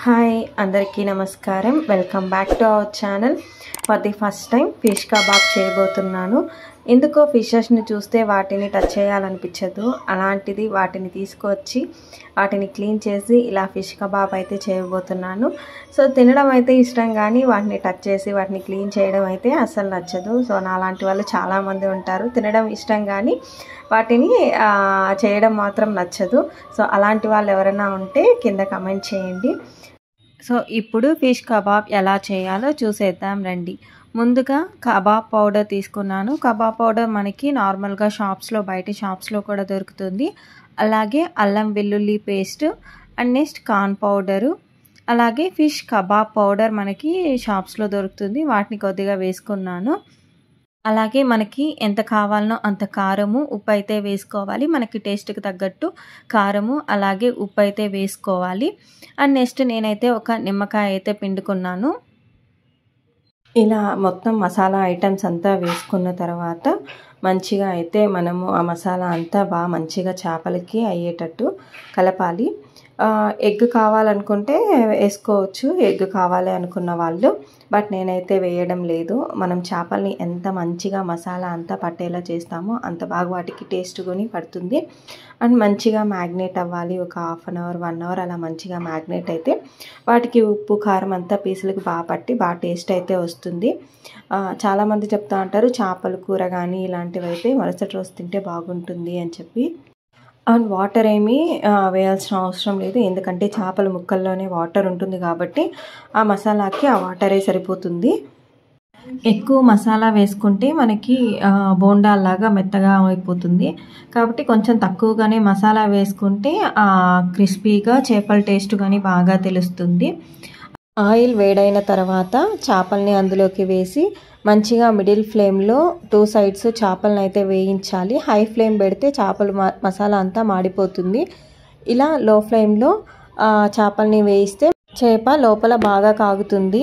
Hi అందరికీ నమస్కారం. Welcome back to our channel. For the first time fish kebab చేయబోతున్నాను. ఎందుకో ఫిషెస్ని చూస్తే వాటిని టచ్ చేయాలనిపించదు. అలాంటిది వాటిని తీసుకొచ్చి వాటిని క్లీన్ చేసి ఇలా ఫిష్ కబాబ్ అయితే చేయబోతున్నాను. సో తినడం అయితే ఇష్టం, కానీ వాటిని టచ్ చేసి వాటిని క్లీన్ చేయడం అయితే అస్సలు నచ్చదు. సో నాలాంటి వాళ్ళు చాలామంది ఉంటారు. తినడం ఇష్టం కానీ వాటిని చేయడం మాత్రం నచ్చదు. సో అలాంటి వాళ్ళు ఎవరైనా ఉంటే కింద కమెంట్ చేయండి. సో ఇప్పుడు ఫిష్ కబాబ్ ఎలా చేయాలో చూసేద్దాం రండి. ముందుగా కబాబ్ పౌడర్ తీసుకున్నాను. కబాబ్ పౌడర్ మనకి నార్మల్గా షాప్స్లో, బయట షాప్స్లో కూడా దొరుకుతుంది. అలాగే అల్లం వెల్లుల్లి paste and next corn powder, అలాగే ఫిష్ కబాబ్ పౌడర్ మనకి షాప్స్లో దొరుకుతుంది. వాటిని కొద్దిగా వేసుకున్నాను. అలాగే మనకి ఎంత కావాలనో అంత కారము, ఉప్పు అయితే వేసుకోవాలి. మనకి టేస్ట్కి తగ్గట్టు కారము అలాగే ఉప్పు అయితే వేసుకోవాలి. అండ్ నెక్స్ట్ నేనైతే ఒక నిమ్మకాయ అయితే పిండుకున్నాను. ఇలా మొత్తం మసాలా ఐటమ్స్ అంతా వేసుకున్న తర్వాత మంచిగా అయితే మనము ఆ మసాలా అంతా బాగా మంచిగా చేపలకి అయ్యేటట్టు కలపాలి. ఎగ్ కావాలనుకుంటే వేసుకోవచ్చు, ఎగ్ కావాలి అనుకున్న వాళ్ళు. బట్ నేనైతే వేయడం లేదు. మనం చేపల్ని ఎంత మంచిగా మసాలా అంతా పట్టేలా చేస్తామో అంత బాగా వాటికి టేస్ట్ కొని పడుతుంది. అండ్ మంచిగా మ్యాగ్నేట్ అవ్వాలి. ఒక హాఫ్ అన్ అవర్ 1 అవర్ అలా మంచిగా మ్యాగ్నేట్ అయితే వాటికి ఉప్పు కారం అంతా పీసులకు బాగా పట్టి బాగా టేస్ట్ అయితే వస్తుంది. చాలామంది చెప్తా ఉంటారు చేపల కూర కానీ ఇలాంటివి అయితే మరుసటి రోజు తింటే బాగుంటుంది అని చెప్పి. అండ్ వాటర్ ఏమీ వేయాల్సిన అవసరం లేదు, ఎందుకంటే చేపల ముక్కల్లోనే వాటర్ ఉంటుంది కాబట్టి ఆ మసాలాకి ఆ వాటరే సరిపోతుంది. ఎక్కువ మసాలా వేసుకుంటే మనకి బోండాల్లాగా మెత్తగా అయిపోతుంది. కాబట్టి కొంచెం తక్కువగానే మసాలా వేసుకుంటే క్రిస్పీగా చేపల టేస్ట్ కానీ బాగా తెలుస్తుంది. ఆయిల్ వేడైన తర్వాత చేపల్ని అందులోకి వేసి మంచిగా మిడిల్ ఫ్లేమ్లో 2 సైడ్స్ చేపలను అయితే వేయించాలి. హై ఫ్లేమ్ పెడితే చేపలు మసాలా అంతా మాడిపోతుంది. ఇలా లో ఫ్లేమ్లో చేపల్ని వేయిస్తే చేప లోపల బాగా కాగుతుంది.